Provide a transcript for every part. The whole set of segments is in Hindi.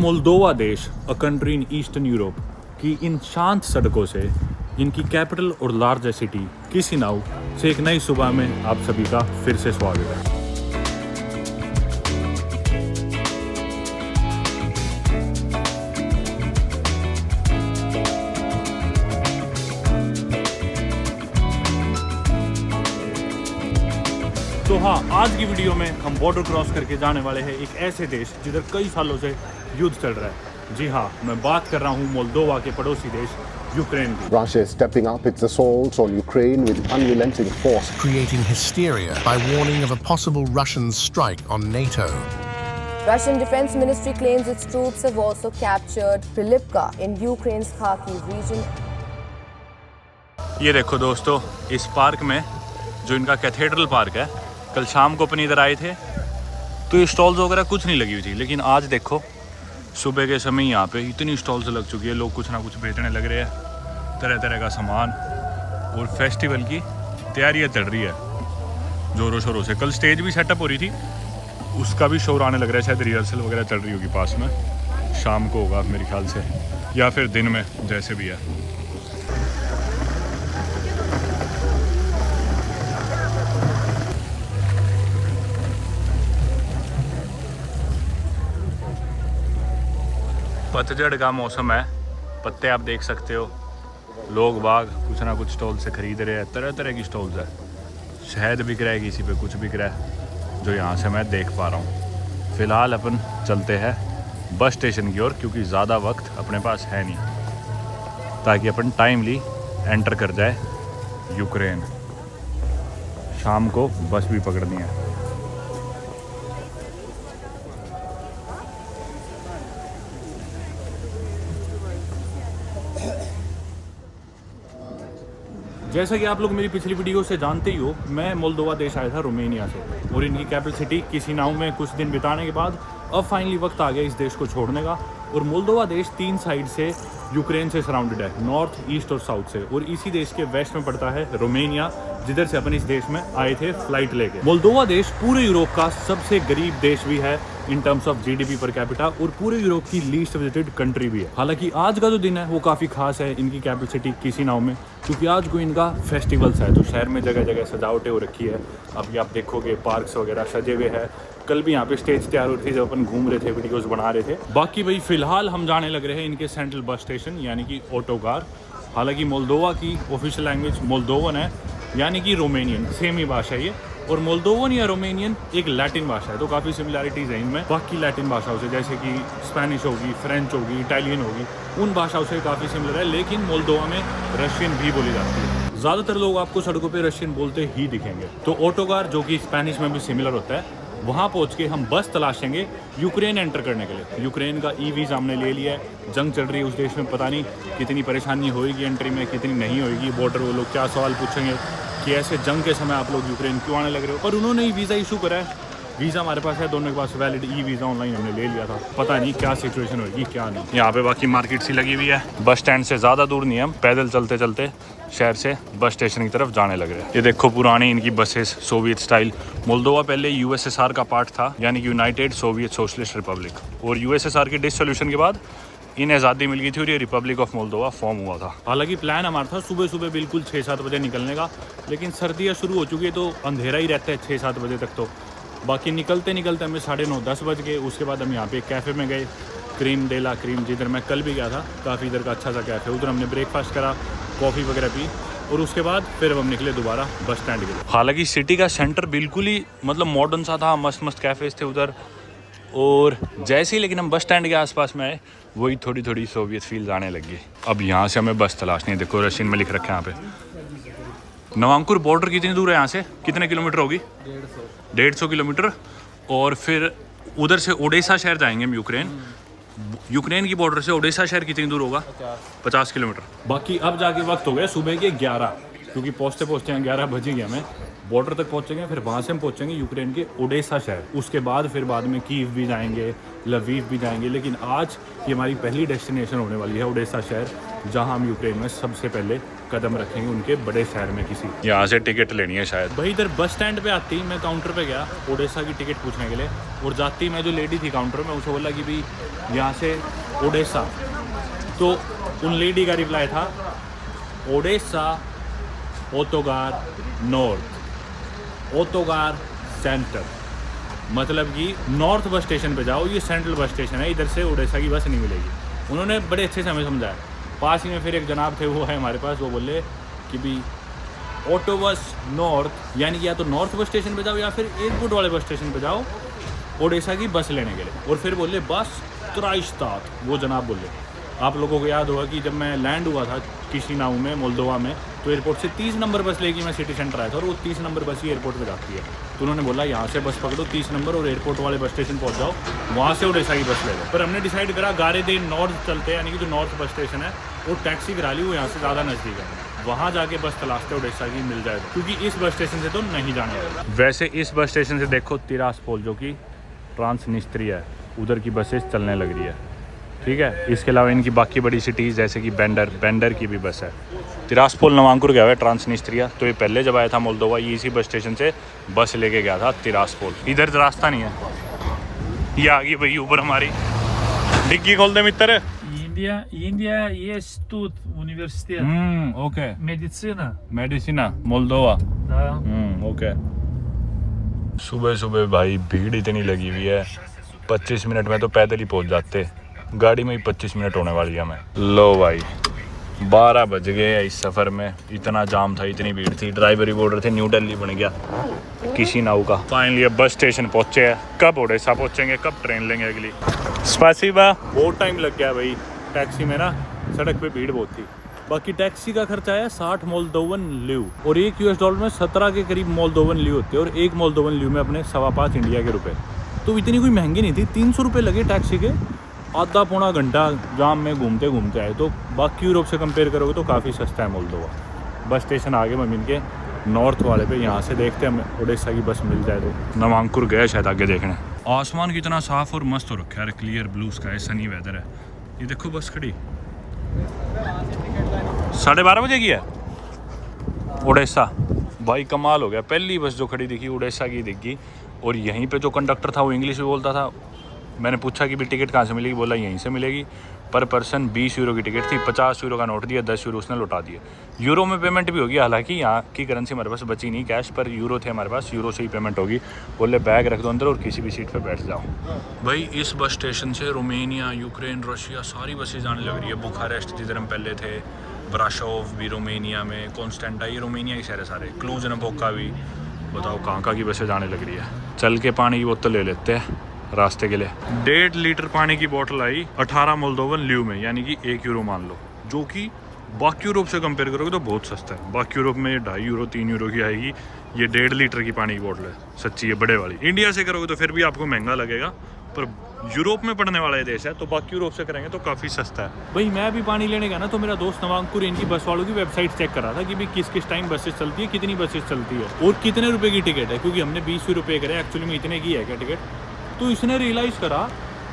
मोल्दोवा देश, a country in eastern Europe की इन शांत सड़कों से, इनकी कैपिटल और लार्जेस्ट सिटी किसिनाउ से एक नई सुबह में आप सभी का फिर से स्वागत है। तो हाँ, आज की वीडियो में हम बॉर्डर क्रॉस करके जाने वाले हैं एक ऐसे देश जिधर कई सालों से युद्ध चल रहा है। जी हाँ, मैं बात कर रहा हूँ मोल्दोवा के पड़ोसी देश यूक्रेन की। Russia is stepping up its assault on Ukraine with unrelenting force, creating hysteria by warning of a possible Russian strike on NATO. Russian Defense Ministry claims its troops have also captured Prilipka in Ukraine's Kharkiv region. ये देखो दोस्तों, इस पार्क में जो इनका कैथेड्रल पार्क है, कल शाम को अपन इधर आए थे तो ये स्टॉल्स वगैरह कुछ नहीं लगी हुई थी, लेकिन आज देखो सुबह के समय यहाँ पे इतनी स्टॉल्स लग चुकी है। लोग कुछ ना कुछ बेचने लग रहे हैं, तरह तरह का सामान, और फेस्टिवल की तैयारियाँ चल रही है ज़ोरों शोरों से। कल स्टेज भी सेटअप हो रही थी, उसका भी शोर आने लग रहा है, शायद रिहर्सल वगैरह चल रही होगी पास में। शाम को होगा मेरे ख्याल से, या फिर दिन में, जैसे भी है। पतझड़ का मौसम है, पत्ते आप देख सकते हो, लोग बाग कुछ ना कुछ स्टॉल से खरीद रहे हैं, तरह तरह की स्टॉल्स है। शहद बिक रहा है, किसी पे कुछ बिक रहा है, जो यहाँ से मैं देख पा रहा हूँ। फ़िलहाल अपन चलते हैं बस स्टेशन की ओर, क्योंकि ज़्यादा वक्त अपने पास है नहीं, ताकि अपन टाइमली एंटर कर जाए यूक्रेन। शाम को बस भी पकड़नी है। जैसा कि आप लोग मेरी पिछली वीडियो से जानते ही हो, मैं मोल्दोवा देश आया था रोमेनिया से, और इनकी कैपिटल सिटी किसिनाउ में कुछ दिन बिताने के बाद अब फाइनली वक्त आ गया इस देश को छोड़ने का। और मोल्दोवा देश 3 साइड से यूक्रेन से सराउंडेड है, नॉर्थ, ईस्ट और साउथ से, और इसी देश के वेस्ट में पड़ता है रोमेनिया, जिधर से अपन इस देश में आए थे फ्लाइट लेके। मोल्दोवा देश पूरे यूरोप का सबसे गरीब देश भी है in terms of GDP per capita, और पूरे यूरोप की लीस्ट विजिटेड कंट्री भी है। हालांकि आज का जो दिन है वो काफ़ी खास है इनकी कैपिटल सिटी किसिनाउ में, क्योंकि आज को इनका फेस्टिवल्स है। तो शहर में जगह जगह सजावटें हो रखी है, अभी आप देखोगे पार्क्स वगैरह सजे हुए हैं। कल भी यहाँ पे स्टेज तैयार हो रही थी जब अपन घूम रहे थे, वीडियोस बना रहे थे। बाकी भाई फ़िलहाल हम जाने लग रहे हैं इनके सेंट्रल बस स्टेशन, यानी कि ऑटोकार। हालांकि मोल्दोवा की ऑफिशियल लैंग्वेज मोल्दोवन है, यानी कि रोमेनियन, सेम ही भाषा है ये। और मोल्दोवन या रोमेनियन एक लैटिन भाषा है, तो काफ़ी सिमिलैरिटीज़ हैं इनमें बाकी लैटिन भाषाओं से, जैसे कि स्पेनिश होगी, फ्रेंच होगी, इटालियन होगी, उन भाषाओं से काफ़ी सिमिलर है। लेकिन मोल्दोवा में रशियन भी बोली जाती है। ज़्यादातर लोग आपको सड़कों पे रशियन बोलते ही दिखेंगे। तो ऑटोकार, जो कि स्पेनिश में भी सिमिलर होता है, वहाँ पहुँच के हम बस तलाशेंगे यूक्रेन एंटर करने के लिए। यूक्रेन का वीज़ा हमने ले लिया है। जंग चल रही है उस देश में, पता नहीं कितनी परेशानी होएगी एंट्री में, कितनी नहीं होएगी। बॉर्डर वो लोग क्या सवाल पूछेंगे कि ऐसे जंग के समय आप लोग यूक्रेन क्यों आने लग रहे हो। पर उन्होंने ही वीज़ा इशू करा है, वीज़ा हमारे पास है, दोनों के पास वैलिड वीज़ा ऑनलाइन हमने ले लिया था। पता नहीं क्या सिचुएशन होगी क्या नहीं। यहाँ पे बाकी मार्केट सी लगी हुई है, बस स्टैंड से ज़्यादा दूर नहीं है, हम पैदल चलते चलते शहर से बस स्टेशन की तरफ जाने लग रहे हैं। ये देखो पुरानी इनकी बसेस, सोवियत स्टाइल। मोल्दोवा पहले यूएसएसआर का पार्ट था, यानी कि यूनाइटेड सोवियत सोशलिस्ट रिपब्लिक, और यूएसएसआर के डिसोल्यूशन के बाद इन्हें आज़ादी मिल गई थी और ये रिपब्लिक ऑफ मोल्दोवा फॉर्म हुआ था। हालांकि प्लान हमारा था सुबह सुबह बिल्कुल 6-7 बजे निकलने का, लेकिन सर्दियाँ शुरू हो चुकी है तो अंधेरा ही रहता है 6-7 बजे तक। तो बाकी निकलते निकलते हमें 9:30-10 बज गए। उसके बाद हम यहाँ पे एक कैफ़े में गए, क्रीम डेला क्रीम, जिधर मैं कल भी गया था, काफ़ी इधर का अच्छा सा कैफ़े। उधर हमने ब्रेकफास्ट करा, कॉफ़ी वगैरह पी, और उसके बाद फिर हम निकले दोबारा बस स्टैंड के लिए। हालांकि सिटी का सेंटर बिल्कुल ही मतलब मॉडर्न सा था, मस्त मस्त कैफ़ेज़ थे उधर। और जैसे ही लेकिन हम बस स्टैंड के आसपास में आए, वही थोड़ी थोड़ी सोवियत फील आने लगी। अब यहाँ से हमें बस तलाशनी है। देखो रशियन में लिख रखा है यहाँ पे। नवांकुर बॉर्डर कितनी दूर है यहाँ से, कितने किलोमीटर होगी? 150 किलोमीटर। और फिर उधर से ओडेसा शहर जाएंगे हम यूक्रेन। यूक्रेन की बॉर्डर से ओडेसा शहर कितनी दूर होगा? 50 किलोमीटर। बाकी अब जाके वक्त हो गया सुबह के 11, क्योंकि पहुँचते पहुँचते हैं 11 बज गए हमें। बॉर्डर तक पहुँचेंगे, फिर वहाँ से हम पहुँचेंगे यूक्रेन के ओडेसा शहर। उसके बाद फिर बाद में कीव भी जाएंगे, लवीव भी जाएंगे। लेकिन आज ये हमारी पहली डेस्टिनेशन होने वाली है ओडेसा शहर, जहाँ हम यूक्रेन में सबसे पहले कदम रखेंगे उनके बड़े शहर में किसी। यहाँ से टिकट लेनी है शायद। भाई इधर बस स्टैंड पे आती मैं काउंटर पे गया ओडेसा की टिकट पूछने के लिए, और जाती मैं जो लेडी थी काउंटर में उसे बोला कि भाई यहाँ से ओडेसा, तो उन लेडी का रिप्लाई था ओडेसा ओतोगार नॉर्थ ओतोगार सेंटर, मतलब कि नॉर्थ बस स्टेशन पे जाओ, ये सेंट्रल बस स्टेशन है, इधर से ओडेसा की बस नहीं मिलेगी। उन्होंने बड़े अच्छे से हमें समझाया। पास ही में फिर एक जनाब थे, वो है हमारे पास, वो बोले कि भी ऑटो बस नॉर्थ, यानी कि या तो नॉर्थ बस स्टेशन पे जाओ या फिर एयरपोर्ट वाले बस स्टेशन पे जाओ ओडेसा की बस लेने के लिए। और फिर बोले बस त्राइस्तात, वो जनाब बोले। आप लोगों को याद होगा कि जब मैं लैंड हुआ था किशिनाउ में मोल्दोवा में, तो एयरपोर्ट से 30 नंबर बस लेके मैं सिटी सेंटर आया था, और वो 30 नंबर बस ही एयरपोर्ट पे जाती है। तो उन्होंने बोला यहाँ से बस पकड़ो 30 नंबर और एयरपोर्ट वाले बस स्टेशन पहुँच जाओ, वहाँ से ओडेसा की बस ले लो। पर हमने डिसाइड करा गारेदे नॉर्थ चलते हैं, यानी कि जो नॉर्थ बस स्टेशन है वो टैक्सी करा ली, वो यहाँ से ज़्यादा नज़दीक है, वहाँ जाके बस तलाशते ओडेसा की मिल जाए, क्योंकि इस बस स्टेशन से तो नहीं जाने वाला। वैसे इस बस स्टेशन से देखो तिरास्पोल, जो कि ट्रांसनिस्ट्रिया है, उधर की बसेस चलने लग रही है, ठीक है। इसके अलावा इनकी बाकी बड़ी सिटीज़ जैसे कि बेंडर की भी बस है। तिरास्पोल नवांकुर गया हुआ है ट्रांसनिस्ट्रिया, तो ये पहले जब आया था मोल्दोवा ये इसी बस स्टेशन से बस लेके गया था तिरास्पोल। इधर रास्ता नहीं है, ये आ गई भाई ऊपर हमारी। डिग्गी खोल दे मित्र। India есть тут университет. ओके, Медицина. मोल्दोवा। Да. ओके। सुबह सुबह भाई भीड़ इतनी लगी हुई है, 25 मिनट में तो पैदल ही पहुंच जाते, गाड़ी में ही 25 मिनट होने वाली है हमें। लो भाई 12 बज गए। इस सफ़र में इतना जाम था, इतनी भीड़ थी, ड्राइवरी बॉर्डर थे, न्यू दिल्ली बन गया किशिनाउ का। फाइनली अब बस स्टेशन पहुंचे हैं, कब ओडेसा पहुंचेंगे, कब ट्रेन लेंगे अगली। स्पासिबा। बहुत टाइम लग गया भाई, टैक्सी में ना सड़क पे भीड़ बहुत थी। बाकी टैक्सी का खर्चा आया 60 मोल्दोवन ल्यू, और $1 में 17 के करीब मोल्दोवन ल्यू होते हैं, और एक मोल्दोवन ल्यू में अपने 5.25 इंडिया के रुपए, तो इतनी कोई महंगी नहीं थी। 300 रुपये लगे टैक्सी के, आधा पौना घंटा जाम में घूमते घूमते आए। तो बाकी यूरोप से कंपेयर करोगे तो काफ़ी सस्ता है मोल्दोवा। बस स्टेशन आगे मम्मी के नॉर्थ वाले पे, यहाँ से देखते हैं हमें ओडेसा की बस मिल जाए तो। नवांकुर गए शायद आगे देखने। आसमान कितना साफ़ और मस्त हो रखा है, clear blue sky, sunny weather है। ये देखो बस खड़ी 12:30 बजे की है ओडेसा। भाई कमाल हो गया, पहली बस जो खड़ी दिखी ओडेसा की दिखी, और यहीं पे जो कंडक्टर था वो इंग्लिश में बोलता था। मैंने पूछा कि भी टिकट कहाँ से मिलेगी, बोला यहीं से मिलेगी। पर पर्सन 20 यूरो की टिकट थी, 50 यूरो का नोट दिया, 10 यूरो उसने लौटा दिए। यूरो में पेमेंट भी होगी, हालांकि यहाँ की करेंसी हमारे पास बची नहीं कैश, पर यूरो थे हमारे पास, यूरो से ही पेमेंट होगी। बोले बैग रख दो अंदर और किसी भी सीट पर बैठ जाओ। भाई इस बस स्टेशन से रोमेनिया, यूक्रेन, रशिया सारी बसें जाने लग रही है। बुखारेस्ट जिधर हम पहले थे, ब्राशोव भी रोमेनिया में, कॉन्स्टेंटा ये रोमेनिया के शहर है सारे, क्लूज नपोका भी, बताओ कहाँ की बसें जाने लग रही है। चल के पानी की बोतल ले लेते हैं रास्ते के लिए। 1.5 लीटर पानी की बोतल आई 18 मोल्दोवन ल्यू में, यानी कि 1 यूरो मान लो, जो कि बाकी यूरोप से कंपेयर करोगे तो बहुत सस्ता है। बाकी यूरोप में 2.5 यूरो 3 यूरो की आएगी, ये 1.5 लीटर की पानी की बोतल है, सच्ची है बड़े वाली। इंडिया से करोगे तो फिर भी आपको महंगा लगेगा, पर यूरोप में पड़ने वाला ये देश है तो बाकी यूरोप से करेंगे तो काफ़ी सस्ता है। भाई मैं भी पानी लेने गया ना, तो मेरा दोस्त नवांकुर इनकी बस वालों की वेबसाइट चेक कर रहा था कि भाई किस टाइम बसेस चलती है, कितनी बसेस चलती है और कितने रुपए की टिकट है, क्योंकि हमने 20 रुपये करे, एक्चुअली में इतने की है क्या टिकट। तो इसने रियलाइज़ करा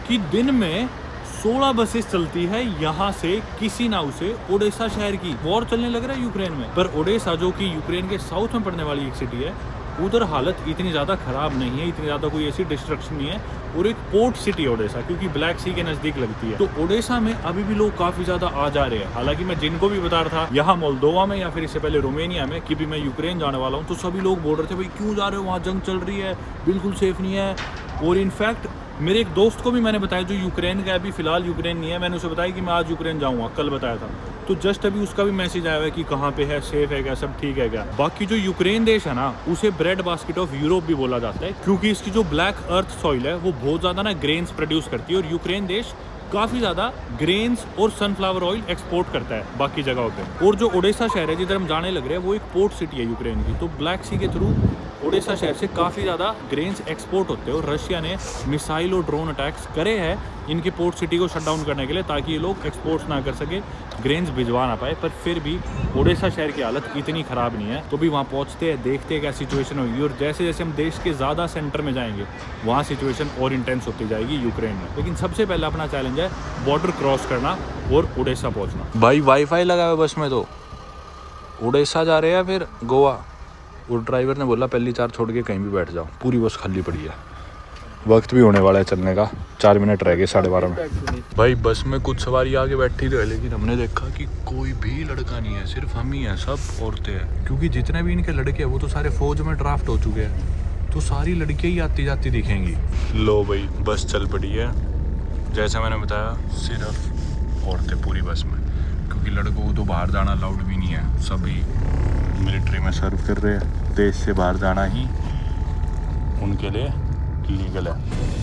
कि दिन में 16 बसेस चलती है यहाँ से किशिनाउ से ओडेसा शहर की। वॉर चलने लग रहा है यूक्रेन में, पर ओडेसा जो कि यूक्रेन के साउथ में पड़ने वाली एक सिटी है, उधर हालत इतनी ज़्यादा ख़राब नहीं है, इतनी ज़्यादा कोई ऐसी डिस्ट्रक्शन नहीं है, और एक पोर्ट सिटी है ओडेसा, क्योंकि ब्लैक सी के नज़दीक लगती है। तो ओडेसा में अभी भी लोग काफ़ी ज़्यादा आ जा रहे हैं। हालांकि मैं जिनको भी बता रहा था यहाँ मोल्दोवा में या फिर इससे पहले रोमेनिया में कि भी मैं यूक्रेन जाने वाला हूँ, तो सभी लोग बोल रहे थे भाई क्यों जा रहे हो, वहाँ जंग चल रही है, बिल्कुल सेफ नहीं है। और इनफैक्ट मेरे एक दोस्त को भी मैंने बताया जो यूक्रेन का, अभी फिलहाल यूक्रेन नहीं है, मैंने उसे बताया कि मैं आज यूक्रेन जाऊँगा, कल बताया था, तो जस्ट अभी उसका भी मैसेज आया है कि कहाँ पे है, सेफ है क्या, सब ठीक है क्या। बाकी जो यूक्रेन देश है ना, उसे ब्रेड बास्केट ऑफ यूरोप भी बोला जाता है, क्योंकि इसकी जो ब्लैक अर्थ सॉइल है वो बहुत ज़्यादा ना ग्रेन्स प्रोड्यूस करती है, और यूक्रेन देश काफ़ी ज़्यादा ग्रेन्स और सनफ्लावर ऑयल एक्सपोर्ट करता है बाकी जगहों पे। और जो ओडेसा शहर है जिधर हम जाने लग रहे हैं, वो एक पोर्ट सिटी है यूक्रेन की, तो ब्लैक सी के थ्रू ओडेसा शहर से काफ़ी ज़्यादा ग्रेन्स एक्सपोर्ट होते हैं। और रशिया ने मिसाइल और ड्रोन अटैक्स करे हैं इनके पोर्ट सिटी को शट डाउन करने के लिए, ताकि ये लोग एक्सपोर्ट्स ना कर सके, ग्रेन्स भिजवा ना पाए। पर फिर भी ओडेसा शहर की हालत इतनी ख़राब नहीं है। तो भी वहाँ पहुँचते हैं, देखते हैं क्या सिचुएशन होगी, और जैसे जैसे हम देश के ज़्यादा सेंटर में जाएंगे वहाँ सिचुएशन और इंटेंस होती जाएगी यूक्रेन में। लेकिन सबसे पहले अपना चैलेंज है बॉर्डर क्रॉस करना और ओडेसा पहुँचना। भाई वाईफाई लगा हुआ बस में, तो उड़ीसा जा रहे हैं फिर गोवा। और ड्राइवर ने बोला पहली 4 छोड़ के कहीं भी बैठ जाओ, पूरी बस खाली पड़ी है। वक्त भी होने वाला है चलने का, 4 मिनट रह गए 12:30 में। भाई बस में कुछ सवारी आगे बैठी तो है, लेकिन हमने देखा कि कोई भी लड़का नहीं है, सिर्फ हम ही हैं, सब औरतें हैं। क्योंकि जितने भी इनके लड़के हैं वो तो सारे फौज में ड्राफ्ट हो चुके हैं, तो सारी लड़कियां ही आती जाती दिखेंगी। लो भाई बस चल पड़ी है। जैसा मैंने बताया सिर्फ औरतें पूरी बस में, क्योंकि लड़कों को तो बाहर जाना अलाउड भी नहीं है। सभी मिलिट्री में सर्व कर रहे हैं, देश से बाहर जाना ही उनके लिए लीगल है।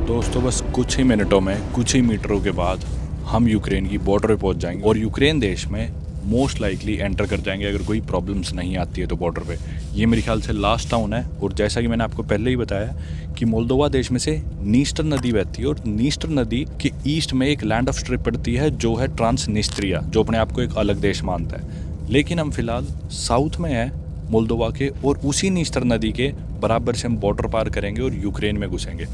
दोस्तों बस कुछ ही मिनटों में, कुछ ही मीटरों के बाद हम यूक्रेन की बॉर्डर पे पहुंच जाएंगे और यूक्रेन देश में मोस्ट लाइकली एंटर कर जाएंगे, अगर कोई प्रॉब्लम्स नहीं आती है तो बॉर्डर पे। ये मेरे ख्याल से लास्ट टाउन है। और जैसा कि मैंने आपको पहले ही बताया कि मोल्दोवा देश में से नीस्टर नदी बहती है और नीस्टर नदी के ईस्ट में एक लैंड ऑफ स्ट्रिप पड़ती है जो है ट्रांसनिस्ट्रिया, जो अपने आप को एक अलग देश मानता है। लेकिन हम फिलहाल साउथ में हैं मोल्दोवा के, और उसी नीस्टर नदी के बराबर से हम बॉर्डर पार करेंगे और यूक्रेन में घुसेंगे।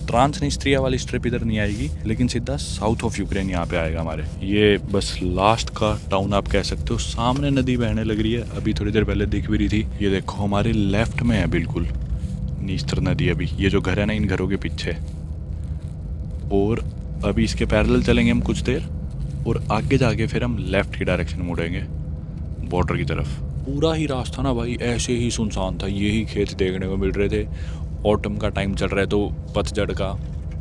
ट्रांसनिस्ट्रिया वाली स्ट्रिप इधर नहीं आएगी, लेकिन सीधा साउथ ऑफ यूक्रेन यहाँ पे आएगा हमारे। ये बस लास्ट का टाउन आप कह सकते हो। सामने नदी बहने लग रही है, अभी थोड़ी देर पहले दिख भी रही थी। ये देखो हमारे लेफ्ट में है बिल्कुल नीस्टर नदी। अभी ये जो घर है ना, इन घरों के पीछे। और अभी इसके पैरेलल चलेंगे हम कुछ देर, और आगे जाके फिर हम लेफ्ट की डायरेक्शन मुड़ेंगे बॉर्डर की तरफ। पूरा ही रास्ता ना भाई ऐसे ही सुनसान था, यही खेत देखने को मिल रहे थे। ऑटम का टाइम चल रहा है तो पतझड़ का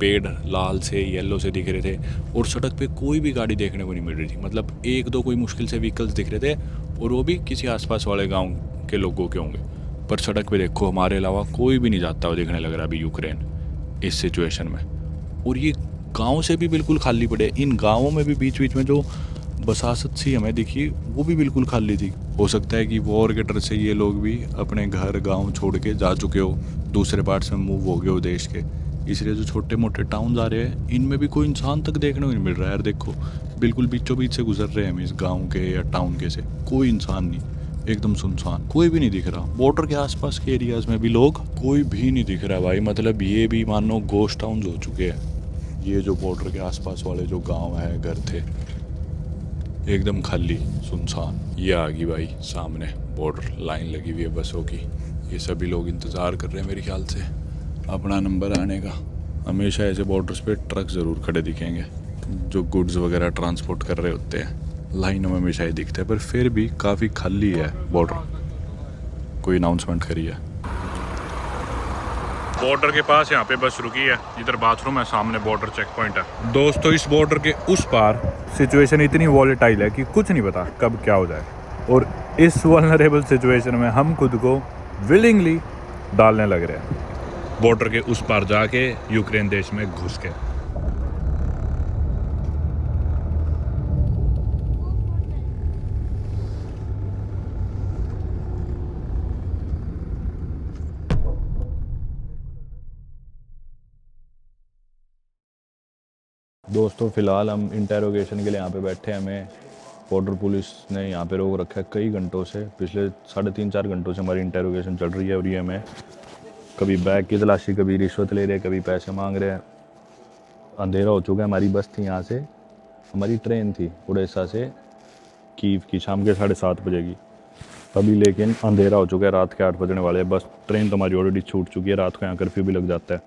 पेड़ लाल से येलो से दिख रहे थे, और सड़क पे कोई भी गाड़ी देखने को नहीं मिल रही थी। मतलब 1-2 कोई मुश्किल से व्हीकल्स दिख रहे थे, और वो भी किसी आसपास वाले गांव के लोगों के होंगे। पर सड़क पे देखो हमारे अलावा कोई भी नहीं जाता हुआ दिखने लग रहा अभी यूक्रेन इस सिचुएशन में। और ये गाँव से भी बिल्कुल खाली पड़े। इन गाँवों में भी बीच बीच में जो बसासत सी हमें दिखी वो भी बिल्कुल खाली थी। हो सकता है कि वॉर के डर से ये लोग भी अपने घर गांव छोड़ के जा चुके हो, दूसरे पार्ट्स में मूव हो गए हो देश के, इसलिए जो छोटे मोटे टाउन आ रहे हैं इनमें भी कोई इंसान तक देखने को नहीं मिल रहा है। यार देखो बिल्कुल बीचों बीच से गुजर रहे हैं हम इस गाँव के या टाउन के से, कोई इंसान नहीं, एकदम सुनसान, कोई भी नहीं दिख रहा। बॉर्डर के आसपास के एरियाज में भी लोग कोई भी नहीं दिख रहा भाई। मतलब ये भी मानो गोस्ट टाउन हो चुके हैं। ये जो बॉर्डर के आसपास वाले जो गाँव है, घर थे, एकदम खाली सुनसान। ये आ गई भाई सामने बॉर्डर, लाइन लगी हुई है बसों की। ये सभी लोग इंतज़ार कर रहे हैं मेरे ख्याल से अपना नंबर आने का। हमेशा ऐसे बॉर्डर्स पे ट्रक ज़रूर खड़े दिखेंगे जो गुड्स वगैरह ट्रांसपोर्ट कर रहे होते हैं। लाइनों में हमेशा ही दिखते हैं, पर फिर भी काफ़ी खाली है बॉर्डर। कोई अनाउंसमेंट करी है बॉर्डर के पास, यहाँ पे बस रुकी है। इधर बाथरूम है, सामने बॉर्डर चेक पॉइंट है। दोस्तों इस बॉर्डर के उस पार सिचुएशन इतनी वॉलेटाइल है कि कुछ नहीं पता कब क्या हो जाए, और इस वल्नरेबल सिचुएशन में हम खुद को विलिंगली डालने लग रहे हैं बॉर्डर के उस पार जाके यूक्रेन देश में घुस के। दोस्तों फ़िलहाल हम इंटेरोगेशन के लिए यहाँ पे बैठे हैं। हमें बॉर्डर पुलिस ने यहाँ पे रोक रखा है कई घंटों से। पिछले 3.5-4 घंटों से हमारी इंटेरोगेशन चल रही है, और ये हमें कभी बैग की तलाशी, कभी रिश्वत ले रहे, कभी पैसे मांग रहे हैं। अंधेरा हो चुका है। हमारी बस थी यहाँ से, हमारी ट्रेन थी उड़ीसा से कीव की, शाम के 7:30 बजे की। अभी लेकिन अंधेरा हो चुका है, रात के 8 बजने वाले हैं। बस ट्रेन तो हमारी ऑलरेडी छूट चुकी है। रात को यहाँ कर्फ्यू भी लग जाता है,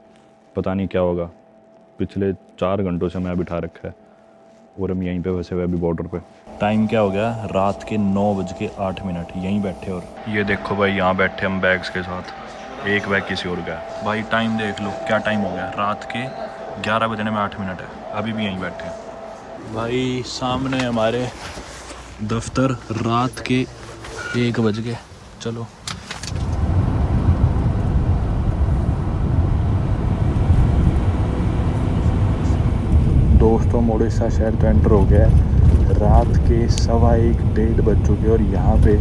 पता नहीं क्या होगा। पिछले 4 घंटों से मैं बिठा रखा है, और हम यहीं पे फंसे हुए अभी बॉर्डर पे। टाइम क्या हो गया, रात के 9:08। यहीं बैठे, और ये देखो भाई यहाँ बैठे हम बैग्स के साथ। एक बैग किसी और का है भाई। टाइम देख लो क्या टाइम हो गया, रात के 11 बजने में 8 मिनट है। अभी भी यहीं बैठे हैं भाई। सामने हमारे दफ्तर, रात के 1 बज गए। चलो हम ओडिशा शहर तो एंटर हो गया है। रात के 1:15-1:30 बज चुके और यहाँ पे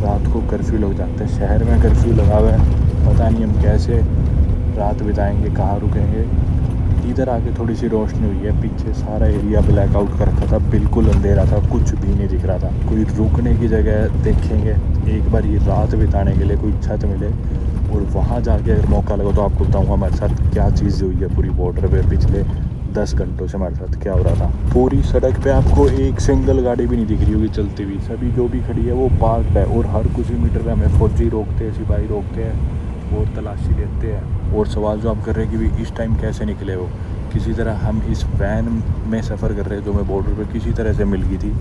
रात को कर्फ्यू लग जाता है। शहर में कर्फ्यू लगा हुआ है, पता नहीं हम कैसे रात बिताएंगे, कहाँ रुकेंगे। इधर आके थोड़ी सी रोशनी हुई है, पीछे सारा एरिया ब्लैक आउट कर रखा था, बिल्कुल अंधेरा था, कुछ भी नहीं दिख रहा था। कोई रुकने की जगह देखेंगे एक बार ये रात बिताने के लिए, कोई छत मिले और वहाँ जाके अगर मौका लगा तो आपको बताऊँगा हमारे साथ क्या चीज़ हुई है पूरी बॉर्डर पे पिछले 10 घंटों से हमारे साथ क्या हो रहा था। पूरी सड़क पे आपको एक सिंगल गाड़ी भी नहीं दिख रही होगी चलती हुई, सभी जो भी खड़ी है वो पार्कड है और हर कुछ मीटर पे हमें फौजी रोकते हैं, सिपाही रोकते हैं और तलाशी लेते हैं। और सवाल जो आप कर रहे हैं कि भी इस टाइम कैसे निकले हो, किसी तरह हम इस वैन में सफ़र कर रहे हैं जो मैं बॉर्डर पे किसी तरह से मिल गई थी।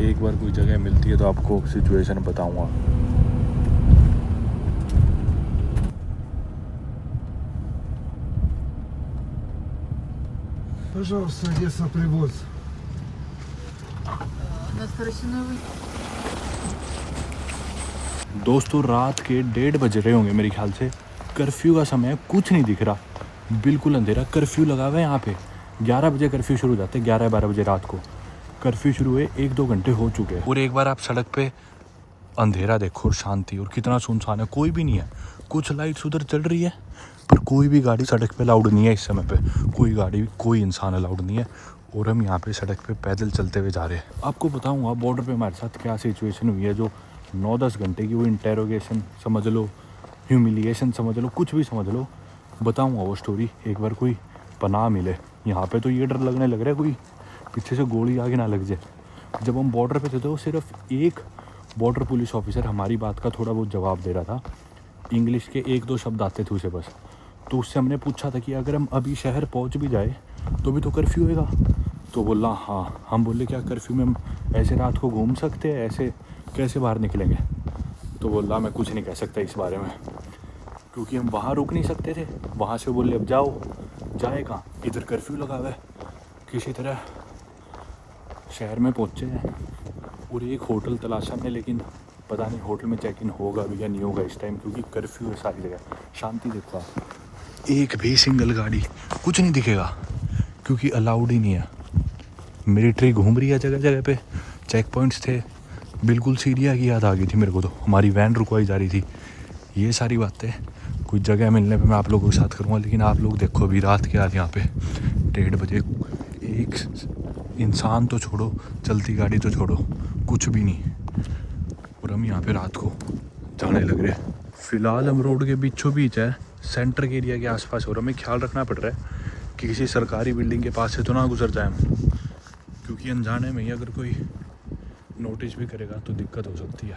एक बार कोई जगह मिलती है तो आपको सिचुएशन बताऊँगा। Пожалуйста, Одесса, привоз. दोस्तों रात के 1:30 बज रहे होंगे मेरे ख्याल से। कर्फ्यू का समय कुछ नहीं दिख रहा, बिल्कुल अंधेरा। कर्फ्यू लगा हुआ है यहाँ पे, 11 बजे कर्फ्यू शुरू हो जाते हैं, 11-12 बजे रात को कर्फ्यू शुरू हुए 1-2 घंटे हो चुके हैं। और एक बार आप सड़क पे अंधेरा देखो और शांति, और कितना सुनसान है, कोई भी नहीं है। कुछ लाइट्स उधर चल रही है पर कोई भी गाड़ी सड़क पे अलाउड नहीं है इस समय पे, कोई गाड़ी कोई इंसान अलाउड नहीं है। और हम यहाँ पे सड़क पे पैदल चलते हुए जा रहे हैं। आपको बताऊँगा बॉर्डर पे हमारे साथ क्या सिचुएशन हुई है। जो 9-10 घंटे की वो इंटेरोगेशन समझ लो, ह्यूमिलिएशन समझ लो, कुछ भी समझ लो, बताऊँगा वो स्टोरी। एक बार कोई पनाह मिले यहाँ पे तो ये डर लगने लग रहा है कोई पीछे से गोली आगे ना लग जाए। जब हम बॉर्डर पे थे तो सिर्फ एक बॉर्डर पुलिस ऑफिसर हमारी बात का थोड़ा बहुत जवाब दे रहा था, इंग्लिश के 1-2 शब्द आते थे उसे बस। तो उससे हमने पूछा था कि अगर हम अभी शहर पहुंच भी जाए तो भी तो कर्फ्यू होएगा। तो बोला हाँ। हम बोले क्या कर्फ्यू में हम ऐसे रात को घूम सकते हैं, ऐसे कैसे बाहर निकलेंगे? तो बोला मैं कुछ नहीं कह सकता इस बारे में, क्योंकि हम वहाँ रुक नहीं सकते थे। वहाँ से बोले अब जाओ, जाए कहाँ, इधर कर्फ्यू लगा हुआ है। किसी तरह शहर में पहुँचे हैं और एक होटल तलाशा में, लेकिन पता नहीं होटल में चेक इन होगा भी या नहीं होगा इस टाइम, क्योंकि कर्फ्यू है सारी जगह। शांति देखो आप, एक भी सिंगल गाड़ी कुछ नहीं दिखेगा क्योंकि अलाउड ही नहीं है। मिलिट्री घूम रही है जगह जगह पे, चेक पॉइंट्स थे, बिल्कुल सीरिया की याद आ गई थी मेरे को। तो हमारी वैन रुकवाई जा रही थी। ये सारी बातें कोई जगह मिलने पे मैं आप लोगों के साथ करूँगा, लेकिन आप लोग देखो अभी रात के आज यहाँ पे 1:30 बजे एक इंसान तो छोड़ो, चलती गाड़ी तो छोड़ो, कुछ भी नहीं। और हम यहाँ पे रात को जाने लग रहे हैं। फ़िलहाल हम रोड के बीचों बीच है, सेंटर के एरिया के आसपास हो रहा। हमें ख्याल रखना पड़ रहा है कि किसी सरकारी बिल्डिंग के पास से तो ना गुजर जाए हम, क्योंकि अनजाने में ही अगर कोई नोटिस भी करेगा तो दिक्कत हो सकती है।